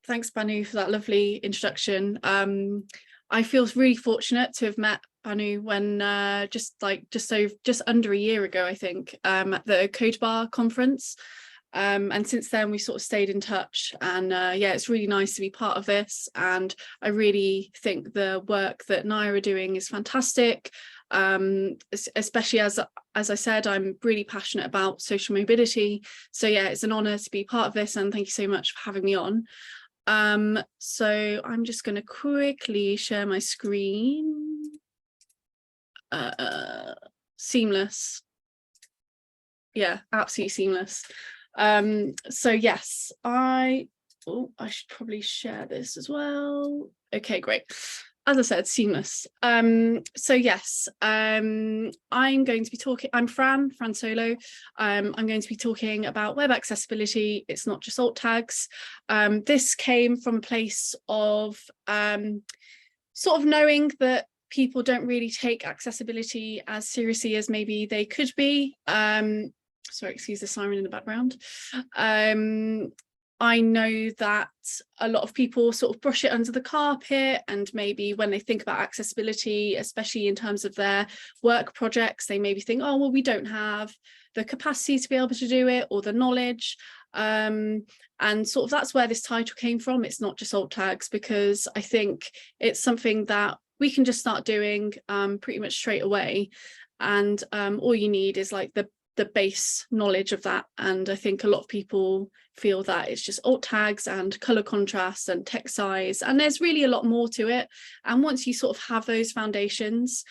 Thanks, Banu, for that lovely introduction. I feel really fortunate to have met Banu when just under a year ago, I think, at the Codebar conference. And since then we sort of stayed in touch, and yeah, it's really nice to be part of this, and I really think the work that Naya are doing is fantastic, especially as I said, I'm really passionate about social mobility. So yeah, it's an honor to be part of this, and thank you so much for having me on. So I'm just going to quickly share my screen. Seamless. Yeah, absolutely seamless. So yes, I should probably share this as well. Okay, great. As I said, seamless. So yes, I'm going to be talking, I'm Fran Solo. I'm going to be talking about web accessibility. It's not just alt tags. This came from a place of sort of knowing that people don't really take accessibility as seriously as maybe they could be. Sorry, excuse the siren in the background. I know that a lot of people sort of brush it under the carpet, and maybe when they think about accessibility, especially in terms of their work projects, they maybe think, oh, well, we don't have the capacity to be able to do it, or the knowledge. And sort of that's where this title came from. It's not just alt tags, because I think it's something that we can just start doing pretty much straight away. And all you need is like the base knowledge of that, and I think a lot of people feel that it's just alt tags and color contrast and text size, and there's really a lot more to it. And once you sort of have those foundations,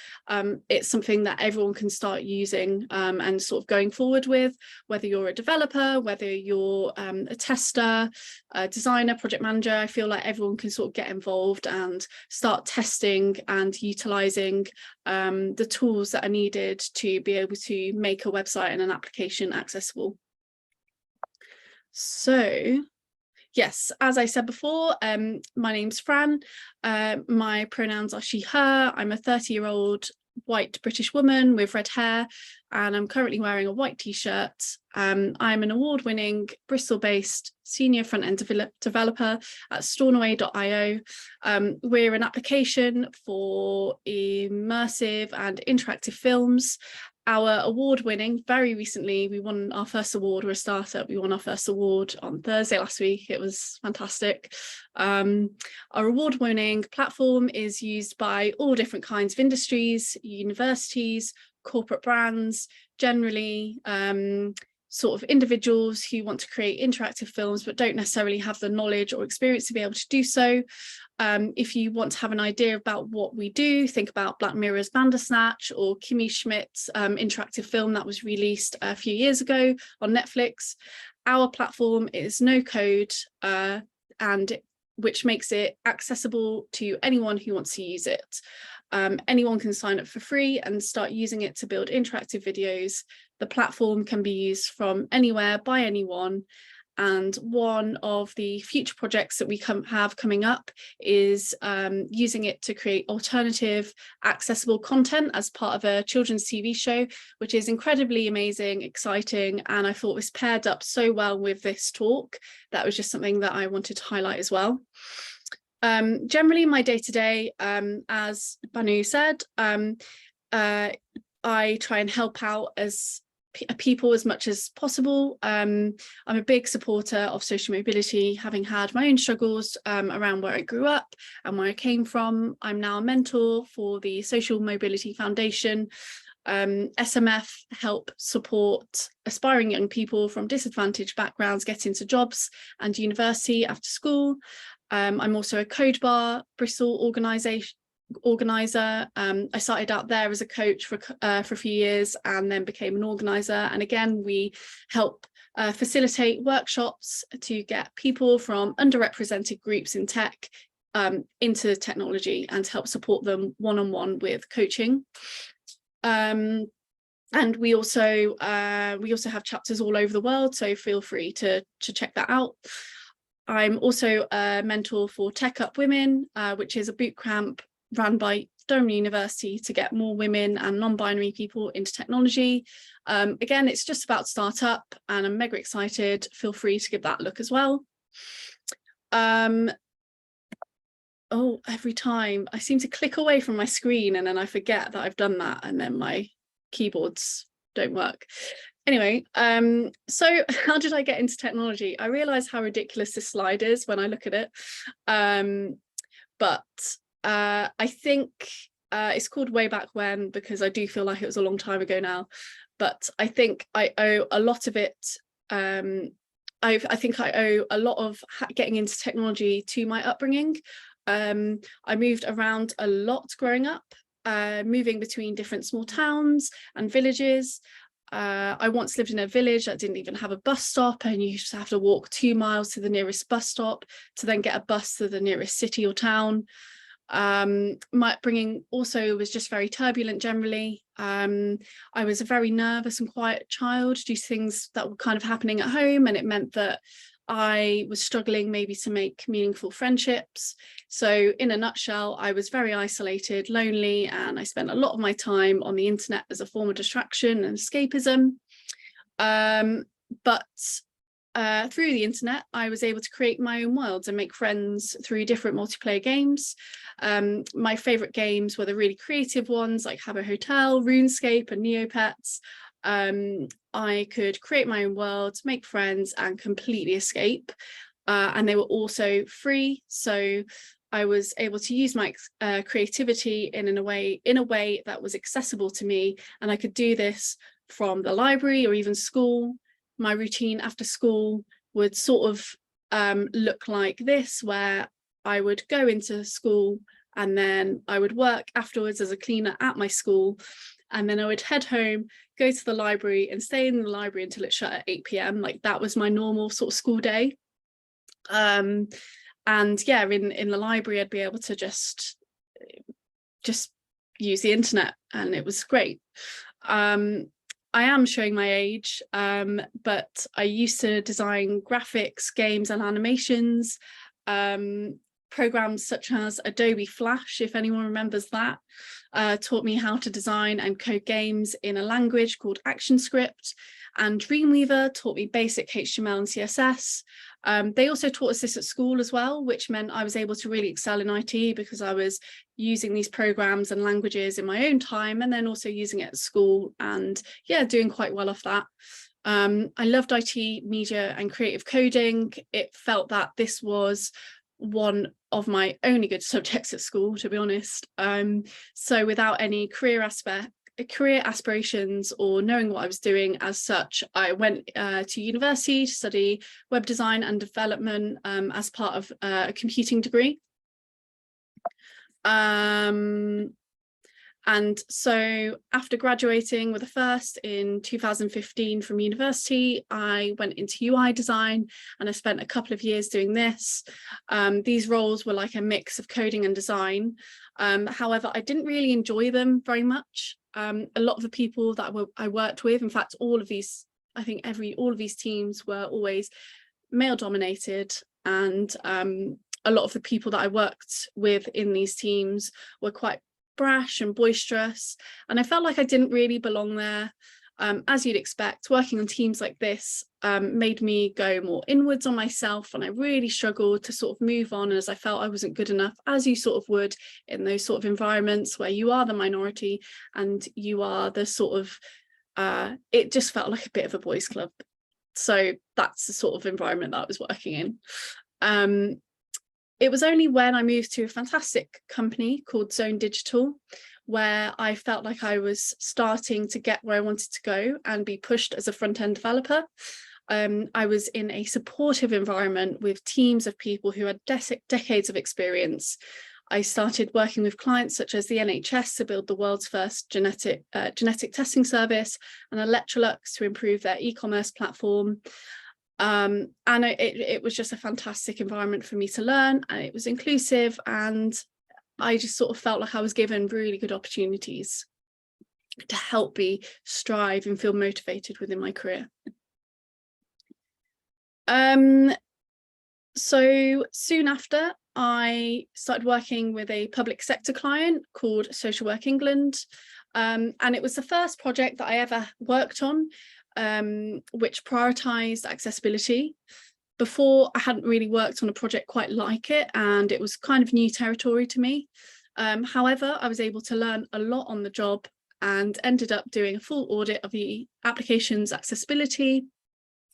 it's something that everyone can start using and sort of going forward with, whether you're a developer, whether you're a tester, a designer, project manager. I feel like everyone can sort of get involved and start testing and utilizing the tools that are needed to be able to make a website and an application accessible. So yes, as I said before, my name's Fran. My pronouns are she, her. I'm a 30-year-old white British woman with red hair, and I'm currently wearing a white t-shirt. I'm an award-winning Bristol-based senior front-end developer at stornoway.io. We're an application for immersive and interactive films. Our award-winning, very recently, we won our first award. We're a startup. We won our first award on Thursday last week. It was fantastic. Our award-winning platform is used by all different kinds of industries, universities, corporate brands, generally sort of individuals who want to create interactive films but don't necessarily have the knowledge or experience to be able to do so. If you want to have an idea about what we do, think about Black Mirror's Bandersnatch or Kimmy Schmidt's interactive film that was released a few years ago on Netflix. Our platform is no code, and which makes it accessible to anyone who wants to use it. Anyone can sign up for free and start using it to build interactive videos. The platform can be used from anywhere by anyone. And one of the future projects that we have coming up is using it to create alternative accessible content as part of a children's TV show, which is incredibly amazing, exciting, and I thought this paired up so well with this talk. That was just something that I wanted to highlight as well. Generally, my day-to-day, as Banu said, I try and help out as people as much as possible. I'm a big supporter of social mobility, having had my own struggles around where I grew up and where I came from. I'm now a mentor for the Social Mobility Foundation. SMF help support aspiring young people from disadvantaged backgrounds get into jobs and university after school. I'm also a codebar Bristol organizer. I started out there as a coach for a few years and then became an organizer, and again we help facilitate workshops to get people from underrepresented groups in tech into technology and help support them one-on-one with coaching. And we also have chapters all over the world, so feel free to check that out. I'm also a mentor for TechUP Women, which is a bootcamp run by Durham University to get more women and non-binary people into technology. Again, it's just about startup, and I'm mega excited. Feel free to give that a look as well. Oh, every time I seem to click away from my screen and then I forget that I've done that, and then my keyboards don't work. Anyway, so how did I get into technology? I realize how ridiculous this slide is when I look at it. But I think it's called Way Back When because I do feel like it was a long time ago now. But I think I owe a lot of it. I think I owe a lot of getting into technology to my upbringing. I moved around a lot growing up, moving between different small towns and villages. I once lived in a village that didn't even have a bus stop, and you used to have to walk 2 miles to the nearest bus stop to then get a bus to the nearest city or town. My upbringing also was just very turbulent generally. I was a very nervous and quiet child due to things that were kind of happening at home, and it meant that I was struggling maybe to make meaningful friendships. So in a nutshell, I was very isolated, lonely, and I spent a lot of my time on the internet as a form of distraction and escapism. But through the internet, I was able to create my own worlds and make friends through different multiplayer games. My favourite games were the really creative ones like Habbo Hotel, RuneScape and Neopets. I could create my own worlds, make friends and completely escape. And they were also free. So I was able to use my creativity in a way that was accessible to me. And I could do this from the library or even school. My routine after school would sort of look like this, where I would go into school and then I would work afterwards as a cleaner at my school. And then I would head home, go to the library and stay in the library until it shut at 8 p.m. Like that was my normal sort of school day. And yeah, in the library, I'd be able to just use the internet, and it was great. I am showing my age, but I used to design graphics, games and animations, programs such as Adobe Flash, if anyone remembers that, taught me how to design and code games in a language called ActionScript, and Dreamweaver taught me basic HTML and CSS. They also taught us this at school as well, which meant I was able to really excel in IT because I was using these programs and languages in my own time and then also using it at school, and yeah, doing quite well off that. I loved IT, media and creative coding. It felt that this was one of my only good subjects at school, to be honest. So without any career aspirations or knowing what I was doing as such, I went to university to study web design and development as part of a computing degree. And so after graduating with a first in 2015 from university, I went into UI design and I spent a couple of years doing this. These roles were like a mix of coding and design. However, I didn't really enjoy them very much. A lot of the people that I worked with, in fact, all of these teams were always male dominated, and a lot of the people that I worked with in these teams were quite brash and boisterous, and I felt like I didn't really belong there. As you'd expect, working on teams like this made me go more inwards on myself, and I really struggled to sort of move on as I felt I wasn't good enough, as you sort of would in those sort of environments where you are the minority and you are the sort of it just felt like a bit of a boys' club. So that's the sort of environment that I was working in. It was only when I moved to a fantastic company called Zone Digital where I felt like I was starting to get where I wanted to go and be pushed as a front-end developer. I was in a supportive environment with teams of people who had decades of experience. I started working with clients such as the NHS to build the world's first genetic testing service, and Electrolux to improve their e-commerce platform. And it was just a fantastic environment for me to learn, and it was inclusive, and I just sort of felt like I was given really good opportunities to help me strive and feel motivated within my career. So soon after, I started working with a public sector client called Social Work England, and it was the first project that I ever worked on which prioritised accessibility. Before, I hadn't really worked on a project quite like it, and it was kind of new territory to me. However, I was able to learn a lot on the job and ended up doing a full audit of the application's accessibility.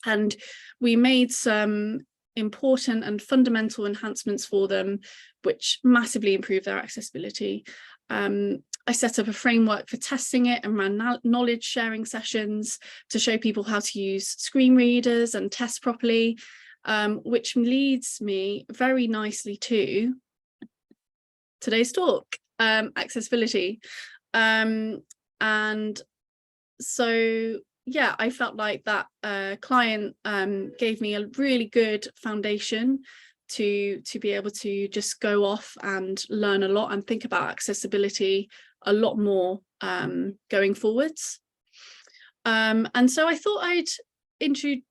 And we made some important and fundamental enhancements for them, which massively improved their accessibility. I set up a framework for testing it and ran knowledge sharing sessions to show people how to use screen readers and test properly, which leads me very nicely to today's talk, accessibility. And so, yeah, I felt like that client gave me a really good foundation to be able to just go off and learn a lot and think about accessibility a lot more going forwards. And so I thought I'd introduce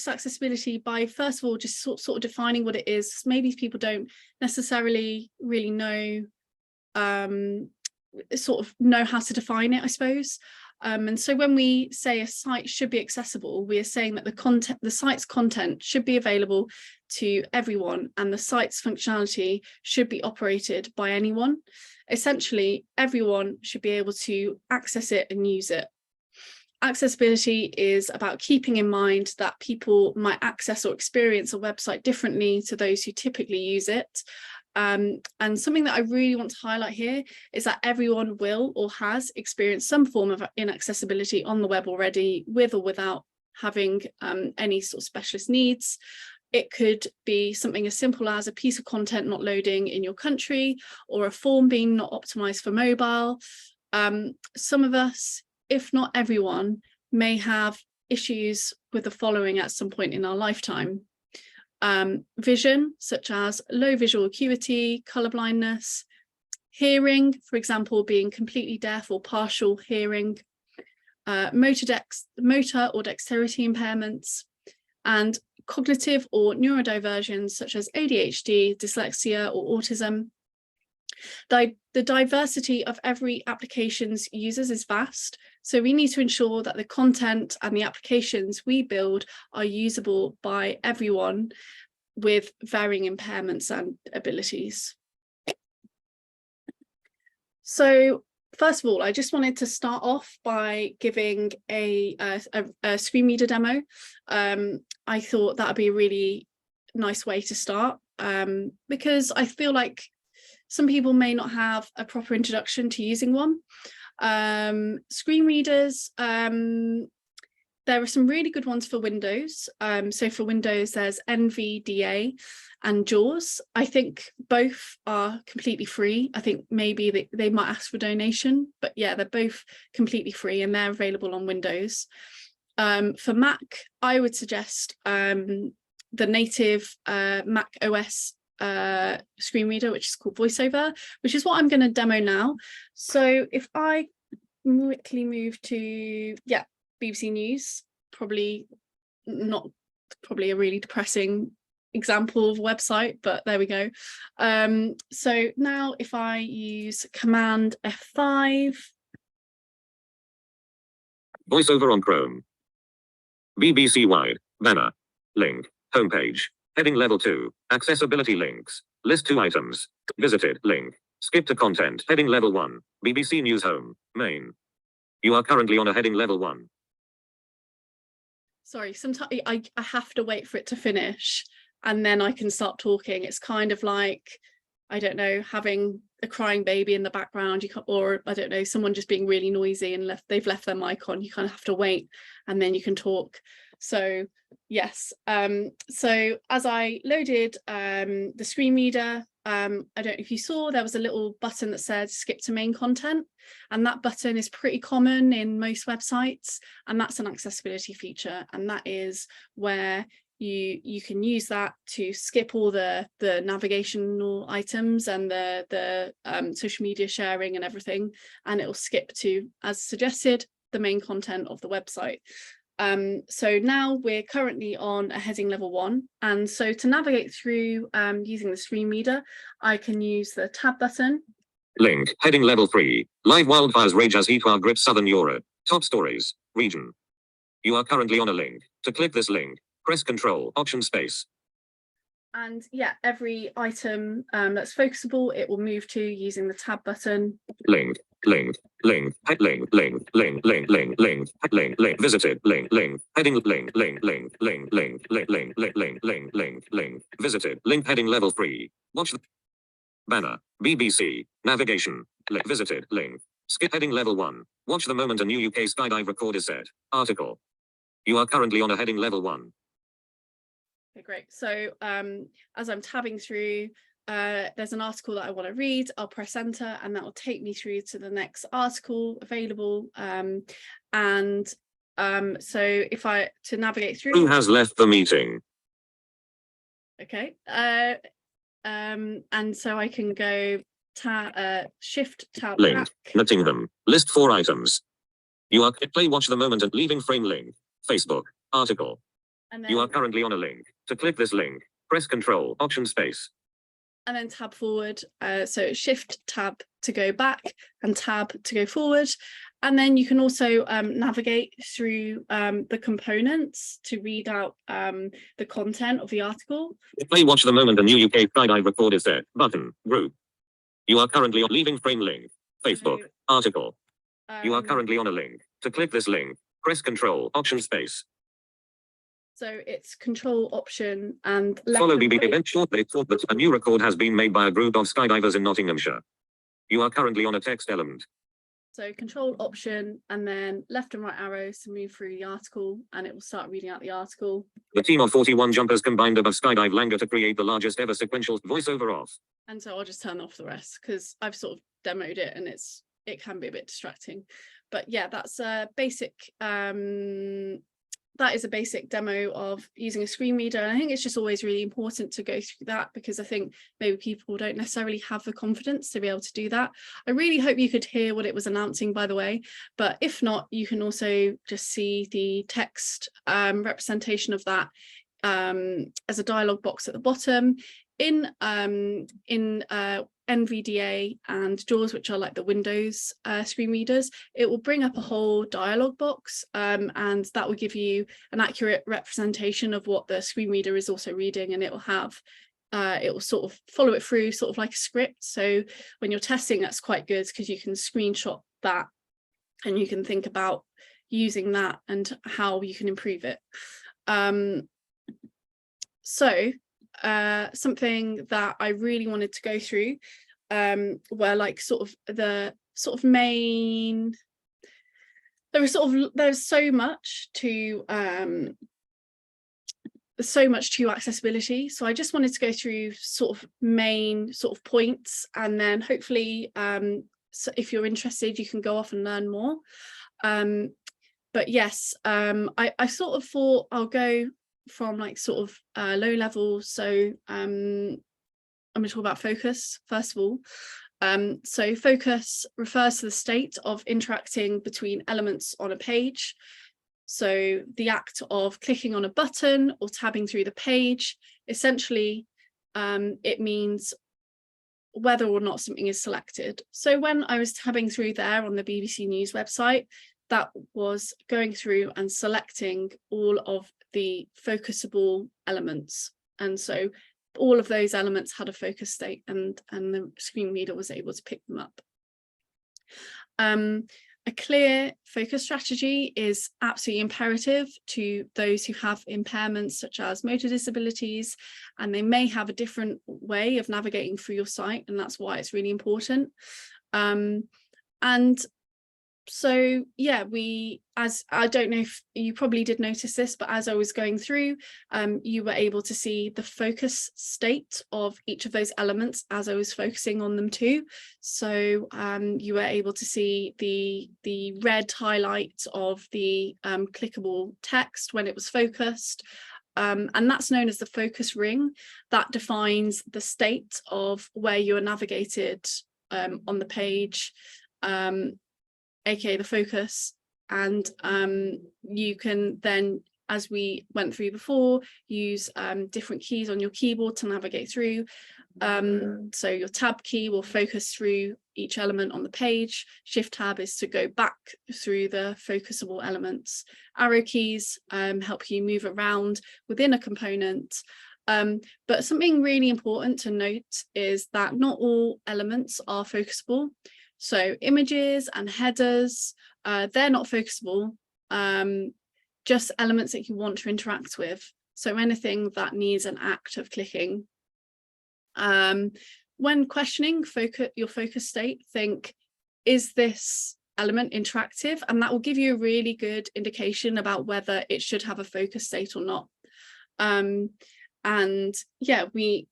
accessibility by, first of all, just sort of defining what it is. Maybe people don't necessarily really know sort of know how to define it, I suppose. And so when we say a site should be accessible, we are saying that the site's content should be available to everyone, and the site's functionality should be operated by anyone. Essentially, everyone should be able to access it and use it. Accessibility is about keeping in mind that people might access or experience a website differently to those who typically use it. And something that I really want to highlight here is that everyone will or has experienced some form of inaccessibility on the web already, with or without having any sort of specialist needs. It could be something as simple as a piece of content not loading in your country, or a form being not optimized for mobile. Some of us, if not everyone, may have issues with the following at some point in our lifetime. Vision, such as low visual acuity, colorblindness; hearing, for example, being completely deaf or partial hearing; motor or dexterity impairments; and cognitive or neurodiversions such as ADHD, dyslexia, or autism. The diversity of every application's users is vast, so we need to ensure that the content and the applications we build are usable by everyone with varying impairments and abilities. So first of all, I just wanted to start off by giving a screen reader demo. I thought that would be a really nice way to start, because I feel like some people may not have a proper introduction to using one. Screen readers, there are some really good ones for Windows. So for Windows, there's NVDA and JAWS. I think both are completely free. I think maybe they might ask for donation, but yeah, they're both completely free and they're available on Windows. For Mac, I would suggest the native Mac OS screen reader, which is called VoiceOver, which is what I'm going to demo now. So if I quickly move to, yeah, BBC News, probably a really depressing example of a website, but there we go. So now if I use Command F5. VoiceOver on Chrome. BBC Wide, banner, link, homepage, heading level 2, accessibility links, list 2 items, visited, link, skip to content, heading level 1, BBC News home, main. You are currently on a heading level 1. Sorry, sometimes I have to wait for it to finish and then I can start talking. It's kind of like, I don't know, having a crying baby in the background, or I don't know, someone just being really noisy and they've left their mic on. You kind of have to wait and then you can talk. So yes, so as I loaded the screen reader, I don't know if you saw, there was a little button that said skip to main content, and that button is pretty common in most websites, and that's an accessibility feature, and that is where you can use that to skip all the navigational items and the social media sharing and everything, and it will skip to, as suggested, the main content of the website. So now we're currently on a heading level 1, and so to navigate through using the screen reader, I can use the tab button. Link, heading level 3, live wildfires rage as heatwave grips southern Europe, top stories, region. You are currently on a link. To click this link, press Control, Option Space. And yeah, every item that's focusable, it will move to using the tab button. Link, link, link, link, link, link, link, link, link, link, visited, link, heading, link, visited, link, heading level 3. Watch the banner, BBC, navigation, visited, link, skip heading level 1. Watch the moment a new UK skydive record is set. Article. You are currently on a heading level 1. Okay, great. So as I'm tabbing through, there's an article that I want to read. I'll press enter and that will take me through to the next article available. So if to navigate through. Who has left the meeting? Okay. And so I can go shift tab link, back. Nottingham, list 4 items. You are play watch the moment and leaving frame link, Facebook, article. And then, you are currently on a link. To click this link, press Control, Option Space. And then tab forward. So shift tab to go back and tab to go forward. And then you can also navigate through the components to read out the content of the article. Play watch the moment a new UK skydive record is set. Button, group. You are currently on leaving frame link, Facebook, article. You are currently on a link. To click this link, press Control, Option Space. So it's Control Option and follow BB event short. They thought that a new record has been made by a group of skydivers in Nottinghamshire. You are currently on a text element. So Control Option and then left and right arrows to move through the article, and it will start reading out the article. The team of 41 jumpers combined above skydive Langer to create the largest ever sequential voiceover off. And so I'll just turn off the rest because I've sort of demoed it and it can be a bit distracting. But yeah, that's a basic that is a basic demo of using a screen reader. And I think it's just always really important to go through that because I think maybe people don't necessarily have the confidence to be able to do that. I really hope you could hear what it was announcing, by the way, but if not, you can also just see the text representation of that as a dialog box at the bottom. In NVDA and JAWS, which are like the Windows screen readers, it will bring up a whole dialog box and that will give you an accurate representation of what the screen reader is also reading, and it will have it will sort of follow it through sort of like a script. So when you're testing, that's quite good because you can screenshot that and you can think about using that and how you can improve it. Something that I really wanted to go through were like sort of the main, there's so much to accessibility, so I just wanted to go through sort of main sort of points, and then hopefully so if you're interested you can go off and learn more. But yes, I sort of thought I'll go from like sort of low level. So I'm going to talk about focus first of all. So focus refers to the state of interacting between elements on a page. So the act of clicking on a button or tabbing through the page, essentially it means whether or not something is selected. So when I was tabbing through there on the BBC News website, that was going through and selecting all of the focusable elements, and so all of those elements had a focus state, and the screen reader was able to pick them up. A clear focus strategy is absolutely imperative to those who have impairments such as motor disabilities, and they may have a different way of navigating through your site, and that's why it's really important. And so yeah, as I don't know if you probably did notice this, but as I was going through, you were able to see the focus state of each of those elements as I was focusing on them too. So you were able to see the red highlight of the clickable text when it was focused. And that's known as the focus ring. That defines the state of where you are navigated on the page, aka the focus. And you can then, as we went through before, use different keys on your keyboard to navigate through. So your tab key will focus through each element on the page. Shift tab is to go back through the focusable elements. Arrow keys help you move around within a component. But something really important to note is that not all elements are focusable. So images and headers, they're not focusable, just elements that you want to interact with. So anything that needs an act of clicking. When questioning your focus state, think, is this element interactive? And that will give you a really good indication about whether it should have a focus state or not. And yeah, we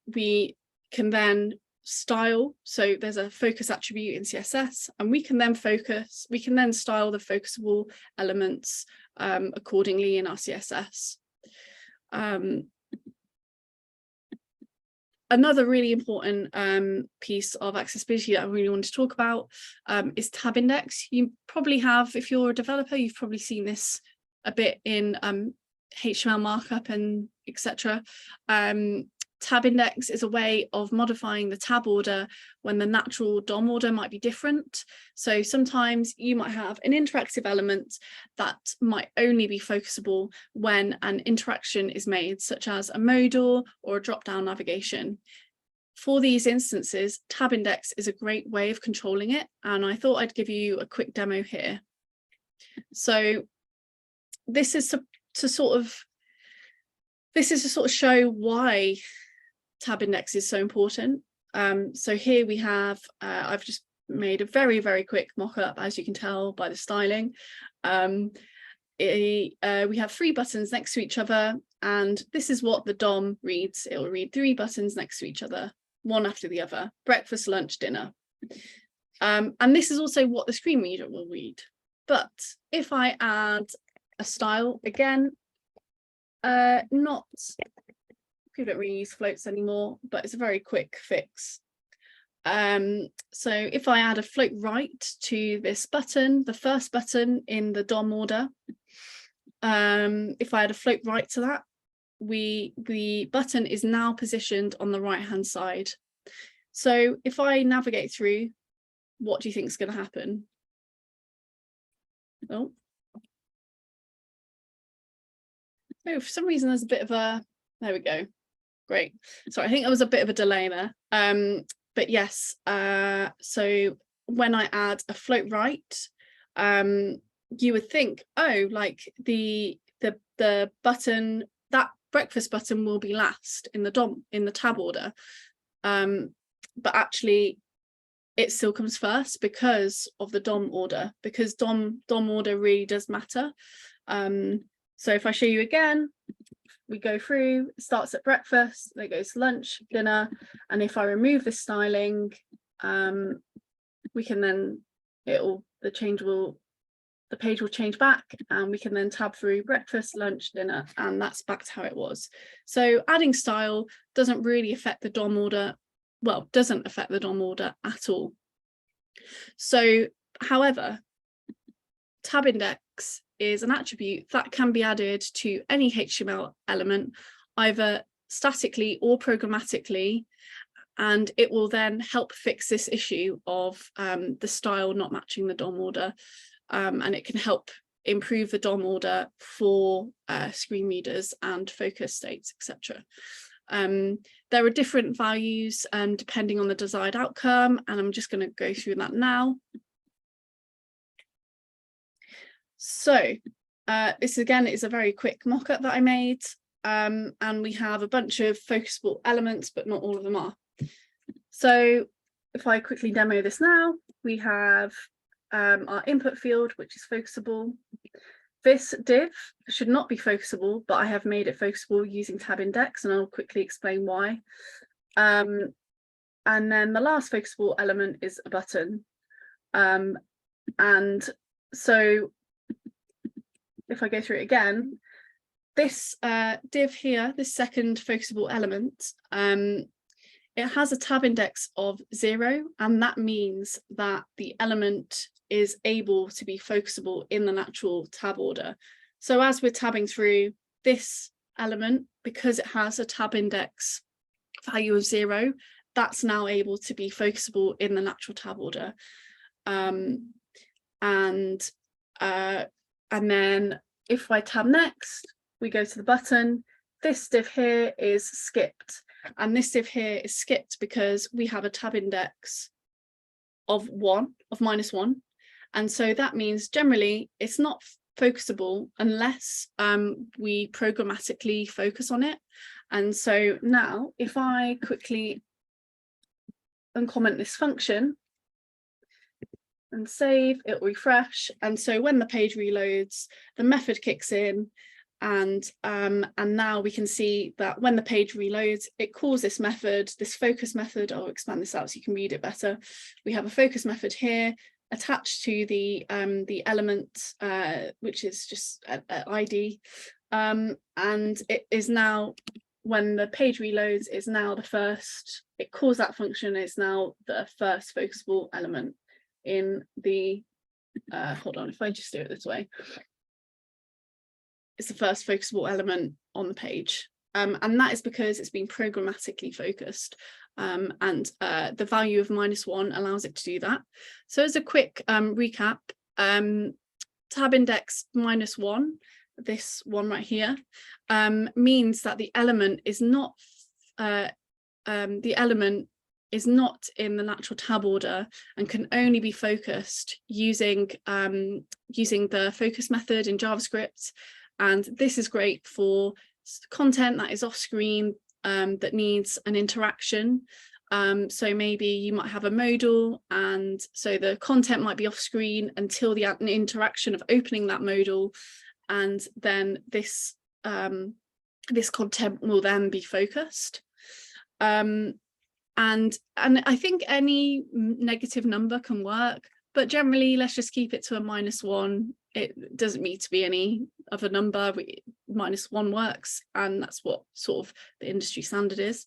can then style. So there's a focus attribute in CSS, and we can then style the focusable elements accordingly in our CSS. Another really important piece of accessibility that I really want to talk about is tab index. You probably have, if you're a developer, you've probably seen this a bit in HTML markup and etc. Tab index is a way of modifying the tab order when the natural DOM order might be different. So sometimes you might have an interactive element that might only be focusable when an interaction is made, such as a modal or a drop-down navigation. For these instances, tab index is a great way of controlling it, and I thought I'd give you a quick demo here. So this is to sort of show why tab index is so important. So here we have, I've just made a very, very quick mock-up, as you can tell by the styling. We have 3 buttons next to each other, and this is what the DOM reads. It will read 3 buttons next to each other, one after the other: breakfast, lunch, dinner. And this is also what the screen reader will read. But if I add a style, again, people don't really use floats anymore, but it's a very quick fix. So if I add a float right to this button, the first button in the DOM order, if I add a float right to that, the button is now positioned on the right hand side. So if I navigate through, what do you think is going to happen? Oh, for some reason there's a bit of a, there we go. Great. Sorry, I think there was a bit of a delay there. But yes, so when I add a float right, you would think, oh, like the button, that breakfast button will be last in the DOM, in the tab order. But actually it still comes first because of the DOM order, because DOM order really does matter. So if I show you again, we go through, it starts at breakfast, then goes to lunch, dinner, and if I remove this styling, we can then, the page will change back, and we can then tab through breakfast, lunch, dinner, and that's back to how it was. So adding style doesn't really affect the DOM order, well, doesn't affect the DOM order at all. So, however, tab index is an attribute that can be added to any HTML element, either statically or programmatically, and it will then help fix this issue of the style not matching the DOM order, and it can help improve the DOM order for screen readers and focus states, etc. There are different values depending on the desired outcome, and I'm just going to go through that now. So this again is a very quick mock-up that I made, and we have a bunch of focusable elements, but not all of them are. So if I quickly demo this now, we have our input field, which is focusable. This div should not be focusable, but I have made it focusable using tab index, and I'll quickly explain why. And then the last focusable element is a button. And so if I go through it again, this div here, this second focusable element, it has a tab index of 0, and that means that the element is able to be focusable in the natural tab order. So as we're tabbing through this element, because it has a tab index value of 0, that's now able to be focusable in the natural tab order. And then if I tab next, we go to the button, this div here is skipped, and this div here is skipped because we have a tab index of -1, and so that means generally it's not focusable unless we programmatically focus on it. And so now if I quickly uncomment this function and save, it'll refresh, and so when the page reloads, the method kicks in, and now we can see that when the page reloads, it calls this method, this focus method. I'll expand this out so you can read it better. We have a focus method here attached to the element, which is just an ID, and it is now, when the page reloads, is now the first, it calls that function, it's now the first focusable element in the, hold on, if I just do it this way, it's the first focusable element on the page, and that is because it's been programmatically focused, and the value of -1 allows it to do that. So as a quick recap, tab index -1, this one right here, means that the element is not in the natural tab order and can only be focused using the focus method in JavaScript. And this is great for content that is off screen, that needs an interaction. So maybe you might have a modal, and so the content might be off screen until the interaction of opening that modal, and then this content will then be focused. And I think any negative number can work, but generally let's just keep it to a -1. It doesn't need to be any other number. -1 works, and that's what sort of the industry standard is.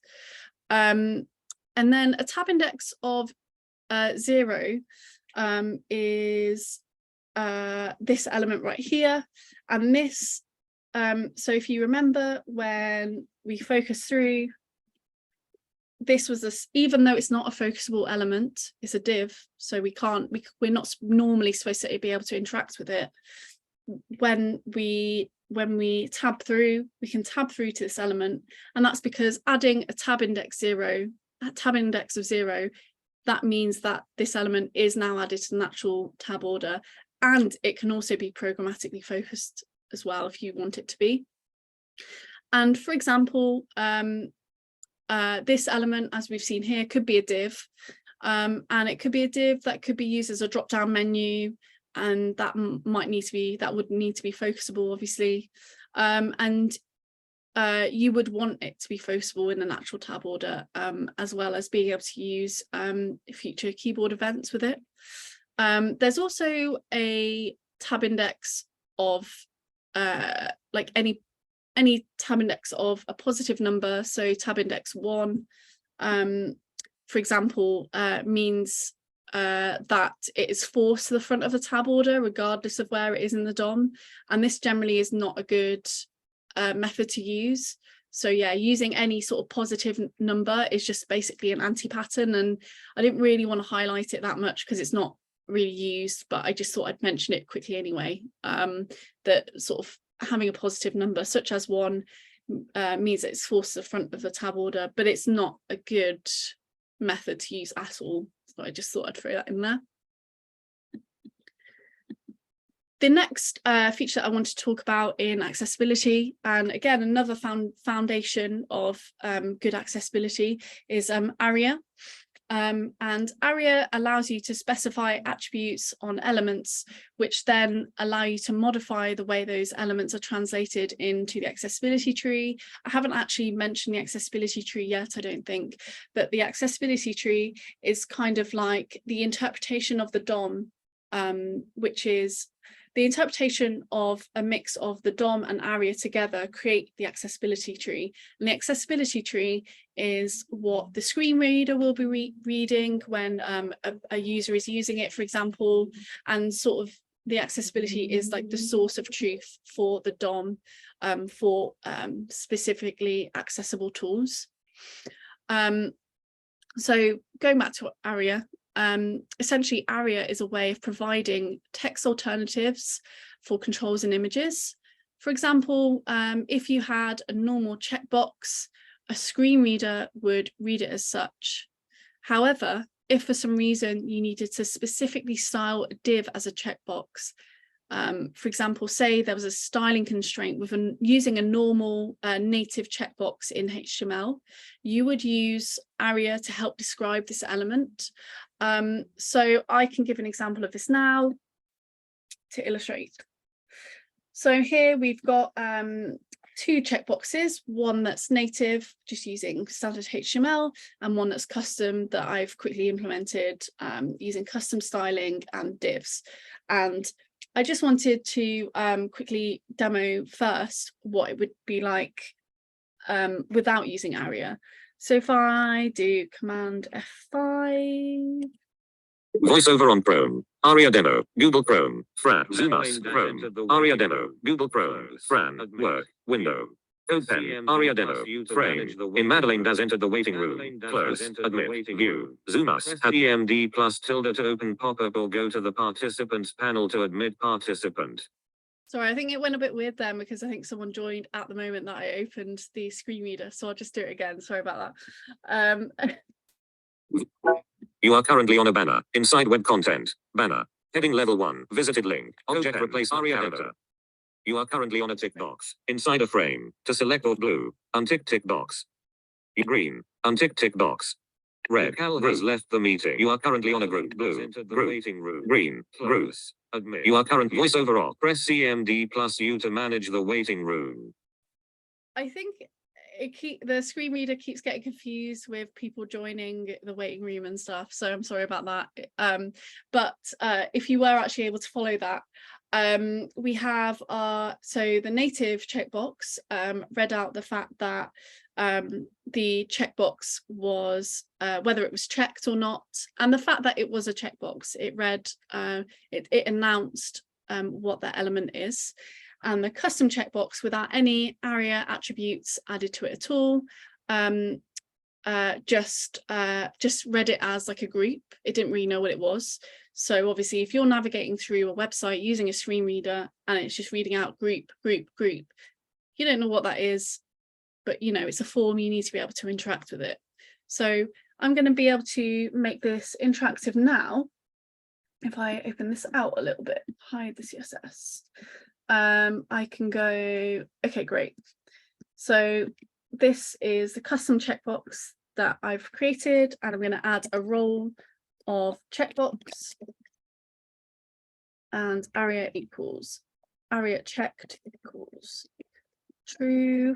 And then a tab index of 0 is this element right here, and this, so if you remember when we focus through, this was this, even though it's not a focusable element, it's a div, so we're not normally supposed to be able to interact with it. When we tab through, we can tab through to this element, and that's because adding a tab index of 0, that means that this element is now added to the natural tab order, and it can also be programmatically focused as well if you want it to be. And for example, this element, as we've seen here, could be a div, and it could be a div that could be used as a drop-down menu, and that would need to be focusable, obviously, and you would want it to be focusable in the natural tab order, as well as being able to use future keyboard events with it. There's also a tab index of like any tab index of a positive number, so tab index 1, for example, means that it is forced to the front of the tab order regardless of where it is in the DOM, and this generally is not a good method to use. So yeah, using any sort of positive number is just basically an anti-pattern, and I didn't really want to highlight it that much because it's not really used, but I just thought I'd mention it quickly anyway, that sort of having a positive number such as 1 means that it's forced to the front of the tab order, but it's not a good method to use at all. So I just thought I'd throw that in there. The next feature that I want to talk about in accessibility, and again another foundation of good accessibility, is ARIA. And ARIA allows you to specify attributes on elements, which then allow you to modify the way those elements are translated into the accessibility tree. I haven't actually mentioned the accessibility tree yet, I don't think, but the accessibility tree is kind of like the interpretation of the DOM, which is the interpretation of a mix of the DOM and ARIA together create the accessibility tree. And the accessibility tree is what the screen reader will be reading when a user is using it, for example, and sort of the accessibility is like the source of truth for the DOM for specifically accessible tools. So going back to ARIA, essentially ARIA is a way of providing text alternatives for controls and images. For example, if you had a normal checkbox, a screen reader would read it as such. However, if for some reason you needed to specifically style a div as a checkbox, for example, say there was a styling constraint with using a normal native checkbox in HTML, you would use ARIA to help describe this element. So I can give an example of this now to illustrate. So here we've got two checkboxes, one that's native, just using standard HTML, and one that's custom that I've quickly implemented using custom styling and divs. And I just wanted to quickly demo first what it would be like without using ARIA. So if I do Command F5. Voiceover on Chrome. ARIA demo. Google Chrome. Fran. Zoom us. Chrome. ARIA demo. Google Chrome. Fran. Work. Window. Open. ARIA demo. Frame. In Madeline has entered the waiting room. Close. Admit. View. Zoom us. At EMD plus tilde to open pop-up or go to the participants panel to admit participant. Sorry, I think it went a bit weird then because I think someone joined at the moment that I opened the screen reader. So I'll just do it again. Sorry about that. You are currently on a banner. Inside web content. Banner. Heading level 1. Visited link. Object replace ARIA character. You are currently on a tick box. Inside a frame. To select or blue. Untick tick box. Green. Untick tick box. Red. Cal has left the meeting. You are currently on a group. Blue. Group. Green. Group. Admit. You are current voiceover off. Press CMD plus U to manage the waiting room. I think the screen reader keeps getting confused with people joining the waiting room and stuff, so I'm sorry about that. But if you were actually able to follow that, we have so the native checkbox read out the fact that the checkbox was whether it was checked or not, and the fact that it was a checkbox, it read it announced what that element is. And the custom checkbox, without any ARIA attributes added to it at all, just read it as like a group. It didn't really know what it was. So obviously, if you're navigating through a website using a screen reader and it's just reading out group, group, group, you don't know what that is, but you know, it's a form, you need to be able to interact with it. So I'm going to be able to make this interactive now. If I open this out a little bit, hide the CSS. I can go, okay, great. So this is the custom checkbox that I've created, and I'm going to add a role of checkbox and ARIA equals ARIA checked equals true.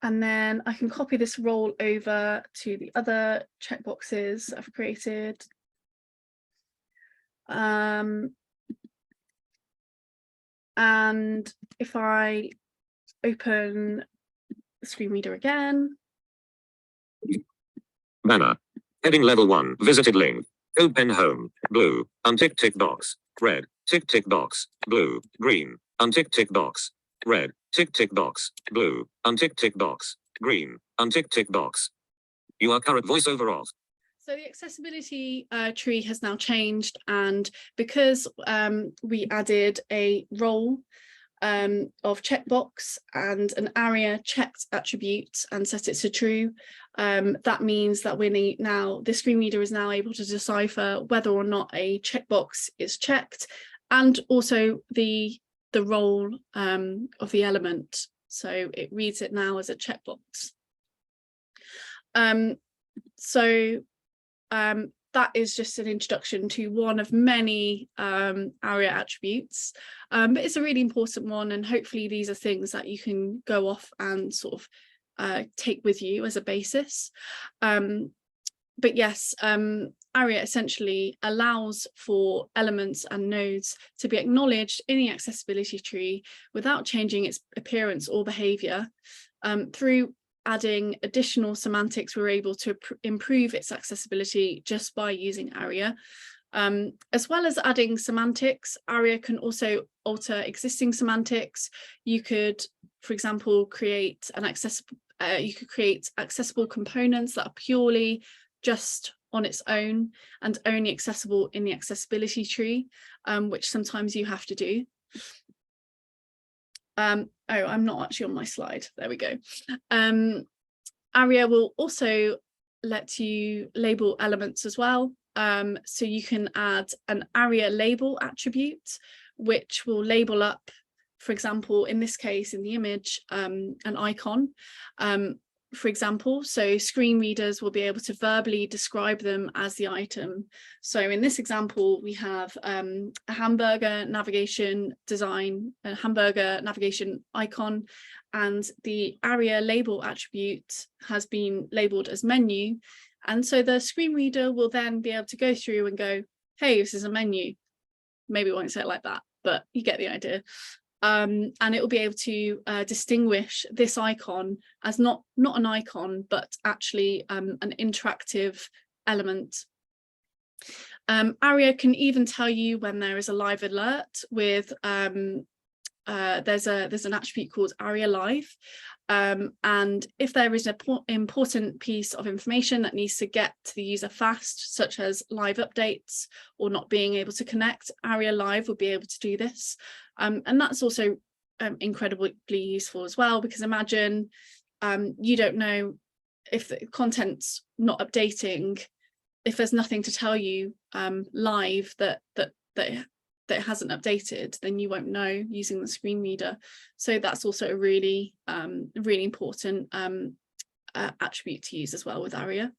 And then I can copy this role over to the other checkboxes I've created. And if I open the screen reader again. Banner. Heading level 1. Visited link. Code pen home. Blue. Untick tick box. Red. Tick tick box. Blue. Green. Untick tick box. Red. Tick tick box. Blue. Untick tick box. Green. Untick tick box. You are current voiceover off. So the accessibility tree has now changed, and because we added a role of checkbox and an ARIA checked attribute and set it to true, that means that the screen reader is now able to decipher whether or not a checkbox is checked, and also the role of the element. So it reads it now as a checkbox. That is just an introduction to one of many ARIA attributes, but it's a really important one, and hopefully these are things that you can go off and sort of take with you as a basis. But yes, ARIA essentially allows for elements and nodes to be acknowledged in the accessibility tree without changing its appearance or behavior. Through adding additional semantics, we're able to improve its accessibility just by using ARIA. As well as adding semantics, ARIA can also alter existing semantics. You could, for example, create accessible components that are purely just on its own and only accessible in the accessibility tree, which sometimes you have to do. Oh, I'm not actually on my slide. There we go. ARIA will also let you label elements as well. So you can add an ARIA label attribute, which will label up, for example, in this case, in the image, an icon, for example. So screen readers will be able to verbally describe them as the item. So in this example, we have a hamburger navigation design, a hamburger navigation icon, and the ARIA label attribute has been labeled as menu. And so the screen reader will then be able to go through and go, hey, this is a menu. Maybe it won't say it like that, but you get the idea. And it will be able to distinguish this icon as not an icon, but actually an interactive element. ARIA can even tell you when there is a live alert with, there's an attribute called ARIA Live. And if there is an important piece of information that needs to get to the user fast, such as live updates or not being able to connect, ARIA Live will be able to do this. And that's also incredibly useful as well, because imagine you don't know if the content's not updating, if there's nothing to tell you live that it hasn't updated, then you won't know using the screen reader. So that's also a really really important attribute to use as well with ARIA.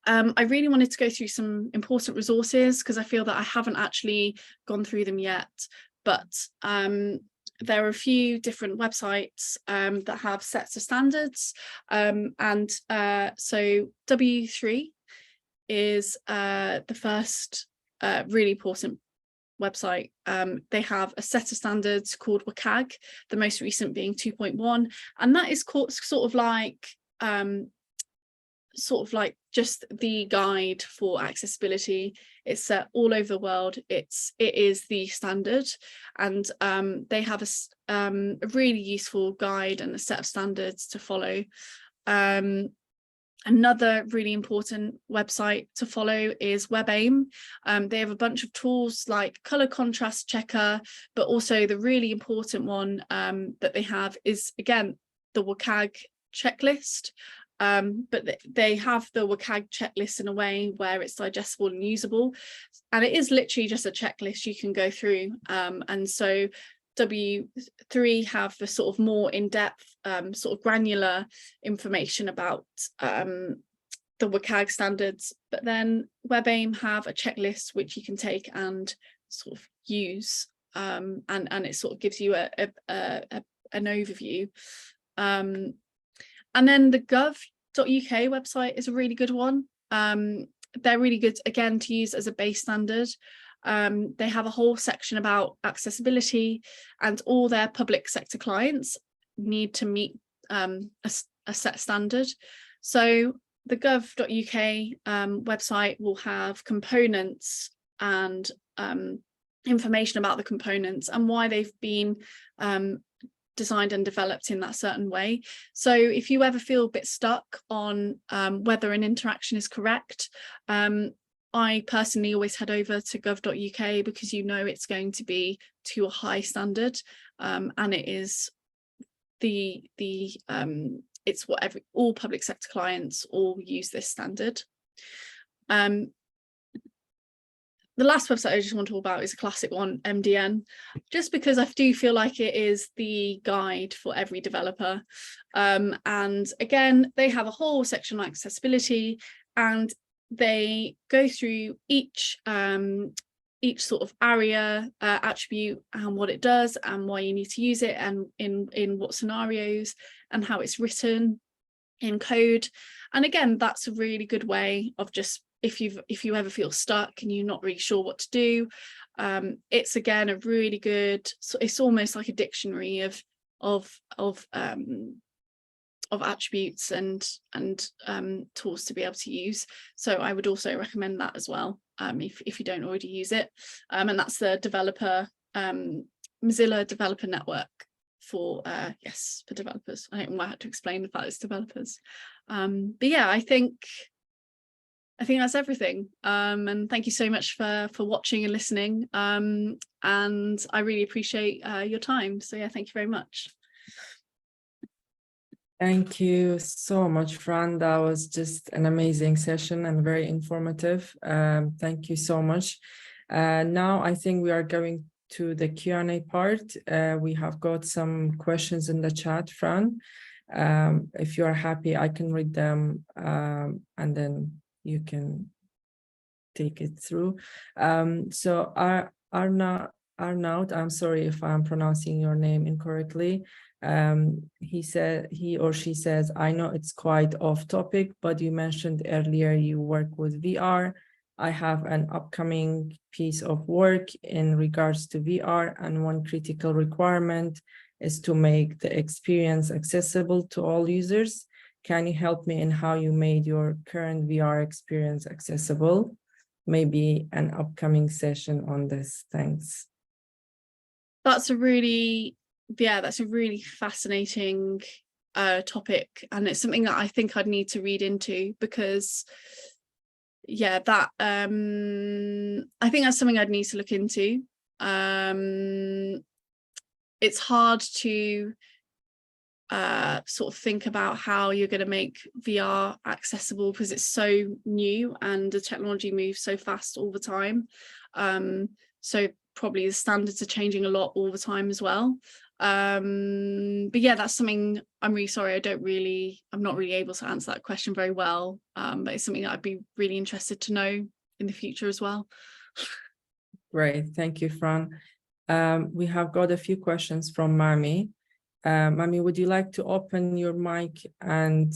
I really wanted to go through some important resources because I feel that I haven't actually gone through them yet, but there are a few different websites that have sets of standards, and so W3 is the first really important website. They have a set of standards called WCAG, the most recent being 2.1, and that is sort of like just the guide for accessibility. It's set all over the world. It is the standard, and they have a really useful guide and a set of standards to follow. Another really important website to follow is WebAIM. They have a bunch of tools like color contrast checker, but also the really important one that they have is, again, the WCAG checklist. But they have the WCAG checklist in a way where it's digestible and usable, and it is literally just a checklist you can go through. And so W3 have the sort of more in-depth, sort of granular information about the WCAG standards, but then WebAIM have a checklist which you can take and sort of use, and it sort of gives you an overview. And then the gov.uk website is a really good one. They're really good, again, to use as a base standard. They have a whole section about accessibility, and all their public sector clients need to meet a set standard. So the gov.uk website will have components and information about the components and why they've been designed and developed in that certain way. So if you ever feel a bit stuck on whether an interaction is correct, I personally always head over to gov.uk because you know it's going to be to a high standard, and it is it's what all public sector clients all use this standard. The last website I just want to talk about is a classic one, MDN, just because I do feel like it is the guide for every developer. And again, they have a whole section on accessibility, and they go through each sort of ARIA attribute and what it does and why you need to use it, and in what scenarios, and how it's written in code. And again, that's a really good way of just, if you ever feel stuck and you're not really sure what to do, it's again a really good, so it's almost like a dictionary of attributes and tools to be able to use. So I would also recommend that as well, if you don't already use it. And that's the developer Mozilla Developer Network for for developers. I don't know how to explain the fact it's developers. But yeah, I think I think that's everything. And thank you so much for watching and listening. And I really appreciate your time. So yeah, thank you very much. Thank you so much, Fran. That was just an amazing session and very informative. Thank you so much. Now I think we are going to the Q&A part. We have got some questions in the chat, Fran. If you are happy, I can read them and then you can take it through. So Arnaud, I'm sorry if I'm pronouncing your name incorrectly. He or she says, I know it's quite off topic, but you mentioned earlier you work with VR. I have an upcoming piece of work in regards to VR, and one critical requirement is to make the experience accessible to all users. Can you help me in how you made your current VR experience accessible? Maybe an upcoming session on this. Thanks. That's a really fascinating topic, and it's something that I think I'd need to read into, because yeah, that I think that's something I'd need to look into. It's hard to sort of think about how you're going to make VR accessible, because it's so new and the technology moves so fast all the time. So probably the standards are changing a lot all the time as well. But yeah, that's something I'm really sorry, I'm not really able to answer that question very well. But it's something that I'd be really interested to know in the future as well. Great, thank you, Fran. We have got a few questions from Mami. Mami, would you like to open your mic and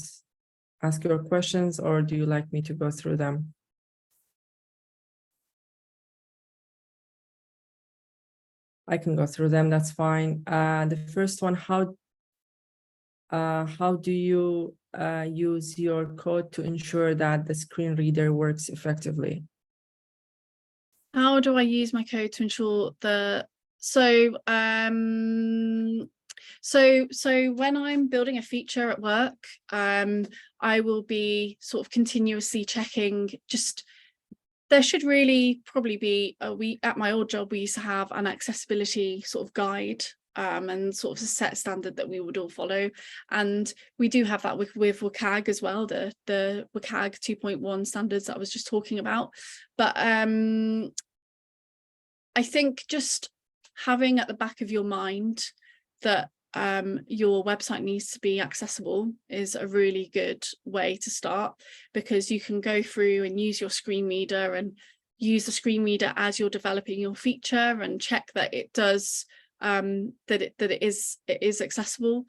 ask your questions, or do you like me to go through them? I can go through them, that's fine. The first one, how do you use your code to ensure that the screen reader works effectively? How do I use my code to ensure so when I'm building a feature at work, I will be sort of continuously checking. There should really probably be at my old job, we used to have an accessibility sort of guide, and sort of a set standard that we would all follow, and we do have that with WCAG as well, the WCAG 2.1 standards that I was just talking about. But I think just having at the back of your mind that your website needs to be accessible is a really good way to start, because you can go through and use your screen reader and use the screen reader as you're developing your feature and check that it does that it is accessible.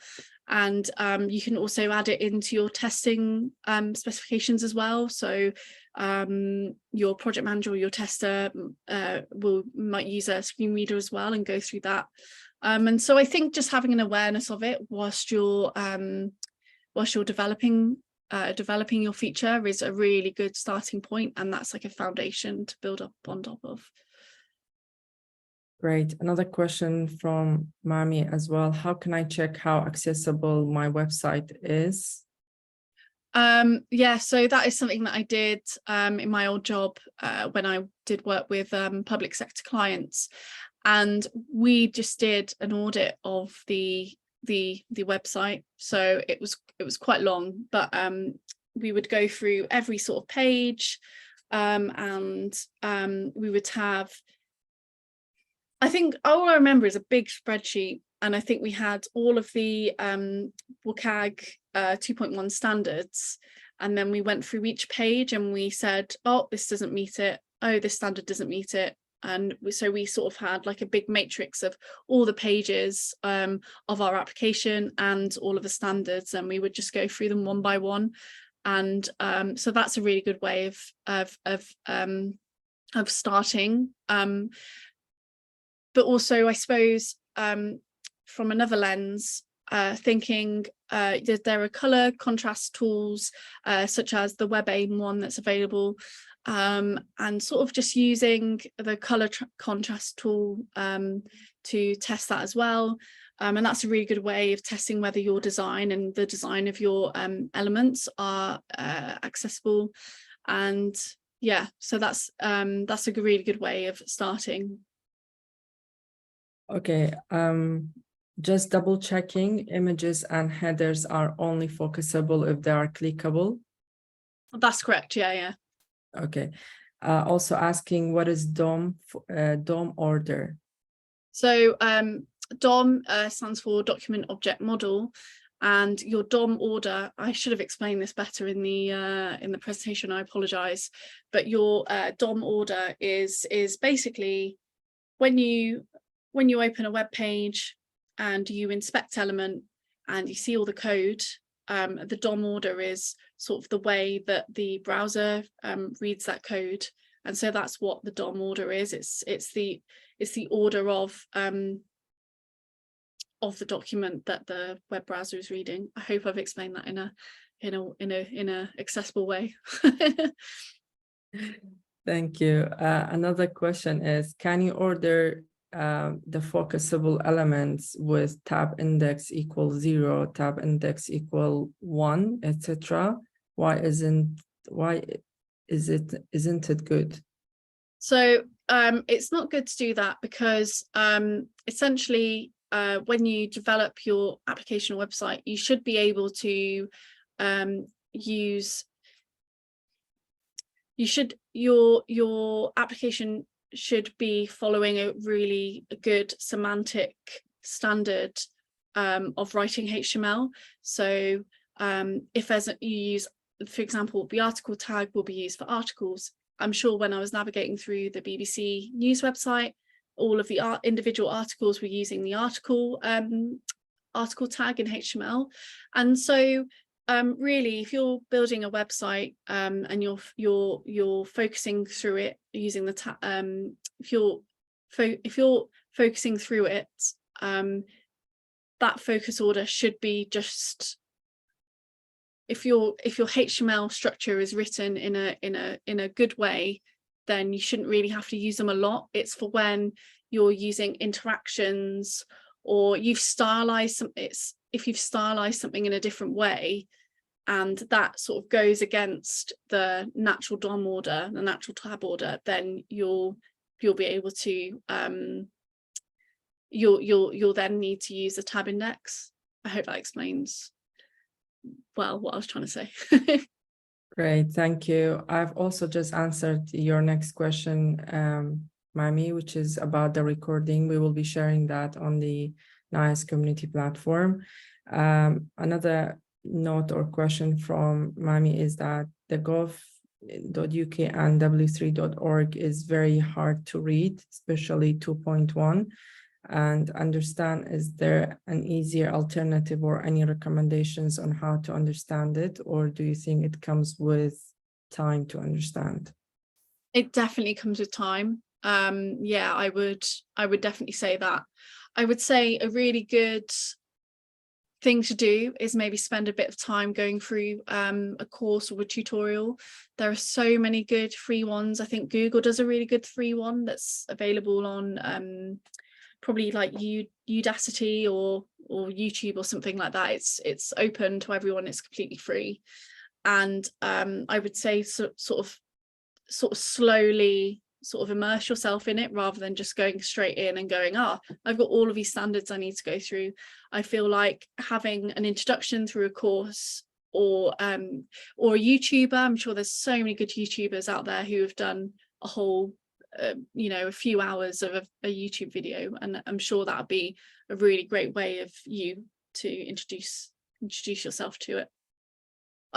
And you can also add it into your testing specifications as well. So your project manager or your tester might use a screen reader as well and go through that. And so I think just having an awareness of it whilst you're developing your feature is a really good starting point, and that's like a foundation to build up on top of. Great. Another question from Mami as well. How can I check how accessible my website is? Yeah, so that is something that I did in my old job when I did work with public sector clients, and we just did an audit of the website. So it was quite long, but we would go through every sort of page, and we would have, I think all I remember is a big spreadsheet, and I think we had all of the WCAG 2.1 standards, and then we went through each page and we said, oh, this doesn't meet it, oh, this standard doesn't meet it. And so we sort of had like a big matrix of all the pages of our application and all of the standards, and we would just go through them one by one. And so that's a really good way of starting. But also, I suppose, from another lens, thinking that there are color contrast tools such as the WebAIM one that's available, and sort of just using the color contrast tool to test that as well. And that's a really good way of testing whether your design and the design of your elements are accessible. And yeah, so that's a really good way of starting. Okay, just double checking, images and headers are only focusable if they are clickable. That's correct. Yeah. Okay. Also asking, what is DOM order? So DOM stands for Document Object Model, and your DOM order, I should have explained this better in the presentation, I apologize, but your DOM order is basically when you open a web page and you inspect element and you see all the code, the DOM order is sort of the way that the browser reads that code. And so that's what the DOM order is. It's the order of the document that the web browser is reading. I hope I've explained that in a accessible way. Thank you. Another question is, can you order the focusable elements with tab index equals 0, tab index equal 1, etc.? Isn't it good? So it's not good to do that because essentially when you develop your application or website, you should be able to your application should be following a really good semantic standard of writing HTML. So if you use, for example, the article tag will be used for articles. I'm sure when I was navigating through the BBC News website, all of the individual articles were using the article tag in HTML. And so really, if you're building a website and you're focusing through it using the if you're focusing through it, that focus order should be just, if your HTML structure is written in a good way, then you shouldn't really have to use them a lot. It's for when you're using interactions or you've stylized some. If you've stylized something in a different way, and that sort of goes against the natural DOM order, the natural tab order, then you'll be able to you'll then need to use a tab index. I hope that explains well what I was trying to say. Great, thank you. I've also just answered your next question, Mami, which is about the recording. We will be sharing that on the NICE community platform. Another note or question from Mami is that the gov.uk and w3.org is very hard to read, especially 2.1, and understand. Is there an easier alternative or any recommendations on how to understand it, or do you think it comes with time to understand? It definitely comes with time. Yeah, I would definitely say that. I would say a really good thing to do is maybe spend a bit of time going through a course or a tutorial. There are so many good free ones. I think Google does a really good free one that's available on probably like Udacity or YouTube or something like that. It's open to everyone. It's completely free, and I would say sort of slowly sort of immerse yourself in it rather than just going straight in and going, I've got all of these standards I need to go through. I feel like having an introduction through a course or a YouTuber. I'm sure there's so many good YouTubers out there who have done a whole a few hours of a YouTube video, and I'm sure that would be a really great way of you to introduce yourself to it.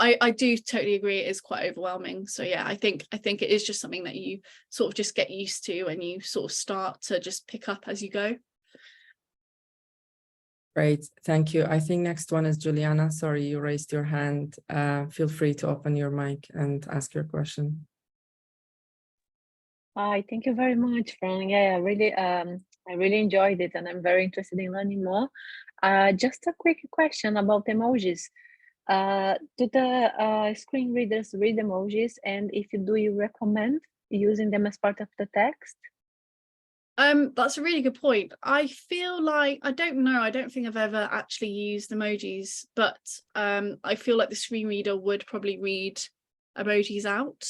I do totally agree, it is quite overwhelming. So yeah, I think it is just something that you sort of just get used to and you sort of start to just pick up as you go. Great, thank you. I think next one is Juliana. Sorry, you raised your hand. Feel free to open your mic and ask your question. Hi, thank you very much, Fran. Yeah, I really enjoyed it, and I'm very interested in learning more. Just a quick question about emojis. Do the screen readers read emojis, and if you do, you recommend using them as part of the text? That's a really good point. I feel like, I don't know, I don't think I've ever actually used emojis, but I feel like the screen reader would probably read emojis out.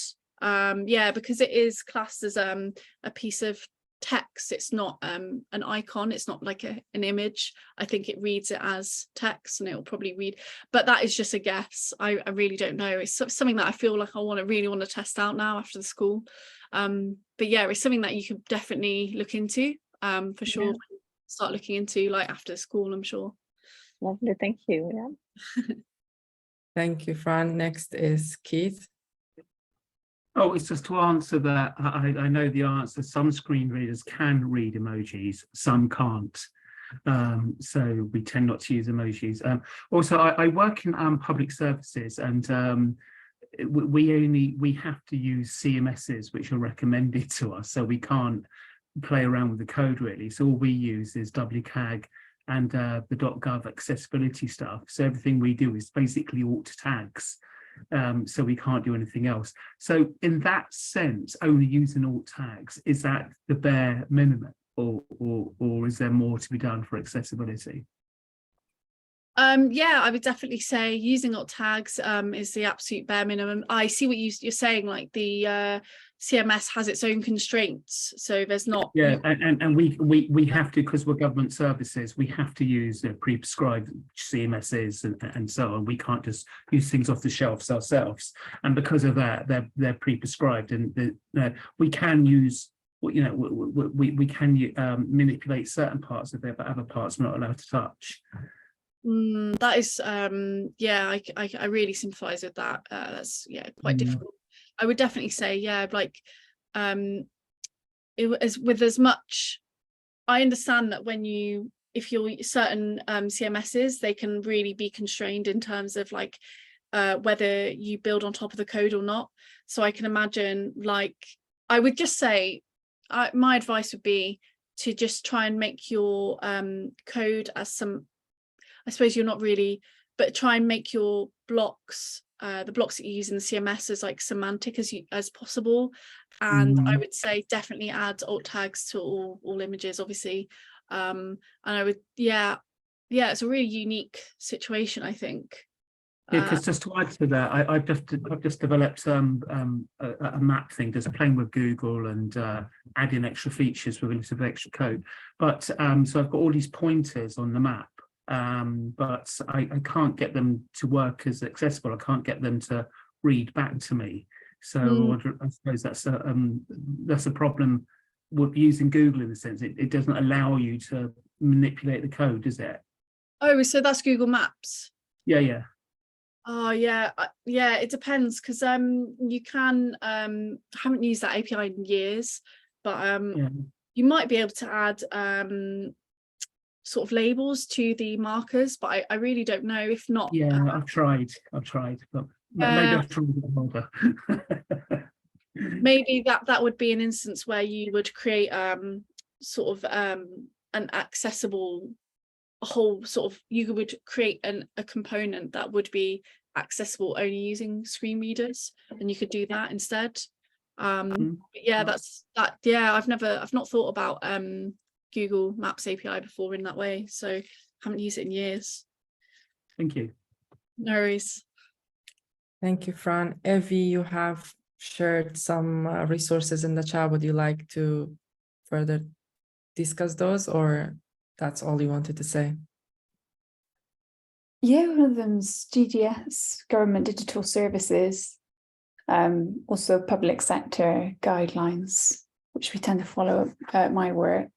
Yeah, because it is classed as a piece of text. It's not an icon. It's not like an image. I think it reads it as text, and it will probably read, but that is just a guess. I really don't know. It's something that I feel like I really want to test out now after the school. But yeah, it's something that you could definitely look into, for sure. Yeah. Start looking into like after school, I'm sure. Lovely, thank you. Yeah. Thank you, Fran. Next is Keith. Oh, it's just to answer that. I know the answer. Some screen readers can read emojis, some can't. So we tend not to use emojis. Also, I work in public services, and we have to use CMSs which are recommended to us, so we can't play around with the code really. So all we use is WCAG and the .gov accessibility stuff. So everything we do is basically alt tags. So we can't do anything else. So in that sense, only using alt tags, is that the bare minimum, or is there more to be done for accessibility? Yeah, I would definitely say using alt tags is the absolute bare minimum. I see what you're saying, like the CMS has its own constraints, so there's not. Yeah, and we have to, because we're government services, we have to use pre-prescribed CMSs and so on. We can't just use things off the shelves ourselves, and because of that, they're pre-prescribed, and we can use, you know, we can manipulate certain parts of it, but other parts we're not allowed to touch. That is yeah, I really sympathize with that. That's quite difficult. I would definitely say, yeah, like with as much, I understand that if you're certain CMSs, they can really be constrained in terms of like whether you build on top of the code or not. So I can imagine, like, I would just say my advice would be to just try and make your code as some, I suppose you're not really, but try and make your blocks, the blocks that you use in the CMS, as like semantic as possible. And I would say definitely add alt tags to all images, obviously. And I would, yeah, it's a really unique situation, I think. Yeah, because just to add to that, I've just developed a map thing, just playing with Google and adding extra features with a little bit of extra code. But so I've got all these pointers on the map. But I can't get them to work as accessible. I can't get them to read back to me. So I suppose that's a problem with using Google, in the sense it doesn't allow you to manipulate the code, does it? Oh, so that's Google Maps. Yeah. Oh yeah, it depends, because you can haven't used that API in years, but you might be able to add sort of labels to the markers, but I really don't know. If not, I've tried, but maybe I've tried a bit harder. Maybe that would be an instance where you would create sort of an accessible whole sort of, you would create a component that would be accessible only using screen readers, and you could do that instead. But yeah, I've not thought about Google Maps API before in that way, so haven't used it in years. Thank you. No worries. Thank you, Fran. Evie, you have shared some resources in the chat. Would you like to further discuss those, or that's all you wanted to say? Yeah, one of them's GDS, Government Digital Services, also public sector guidelines, which we tend to follow at my work.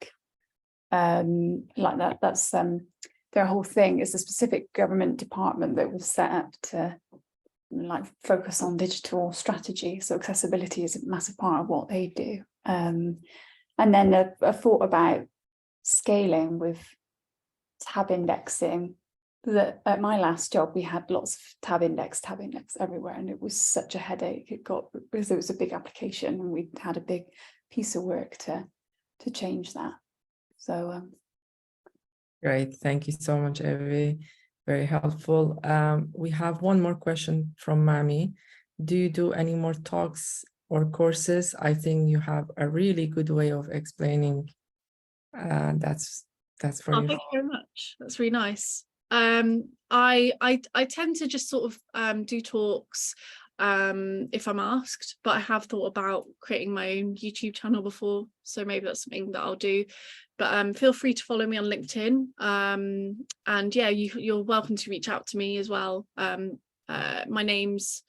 Like that, that's their whole thing is a specific government department that was set up to like focus on digital strategy. So accessibility is a massive part of what they do. And then a thought about scaling with tab indexing. That at my last job we had lots of tab index everywhere, and it was such a headache. Because it was a big application, and we had a big piece of work to change that. So great, thank you so much, Evie. Very helpful. We have one more question from Mami. Do you do any more talks or courses? I think you have a really good way of explaining. That's for you. Thank you very much. That's really nice. I tend to just sort of do talks. if I'm asked, but I have thought about creating my own YouTube channel before, so maybe that's something that I'll do. But feel free to follow me on LinkedIn, and yeah, you're welcome to reach out to me as well. My name's,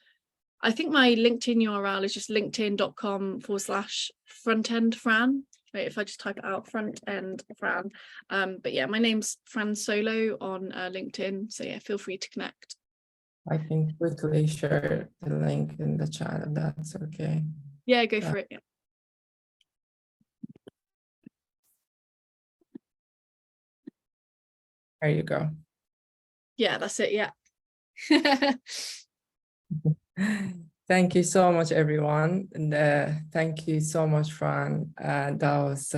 I think my LinkedIn URL is just linkedin.com/frontendfran. Right, if I just type it out, front end Fran. But yeah, my name's Fran Solo on LinkedIn, so yeah, feel free to connect. I can quickly share the link in the chat if that's okay. Yeah, go for it. Yeah. There you go. Yeah, that's it. Yeah. Thank you so much, everyone. And thank you so much, Fran. That was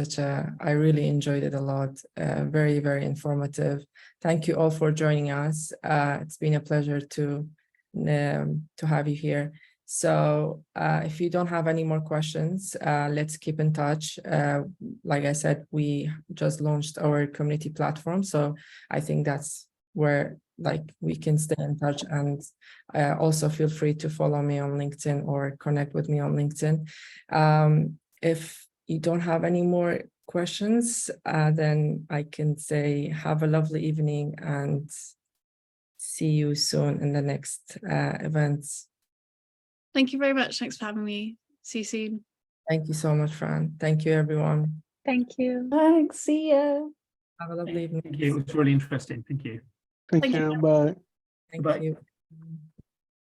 I really enjoyed it a lot. Very, very informative. Thank you all for joining us. It's been a pleasure to have you here. So if you don't have any more questions, let's keep in touch. Like I said, we just launched our community platform. So I think that's where we can stay in touch, and also feel free to follow me on LinkedIn or connect with me on LinkedIn. If you don't have any more questions, then I can say have a lovely evening and see you soon in the next events. Thank you very much. Thanks for having me. See you soon. Thank you so much, Fran. Thank you, everyone. Thank you. Thanks. See ya. Have a lovely evening. Thank you. It was really interesting. Thank you. Thank you. Bye. Thank Bye. you.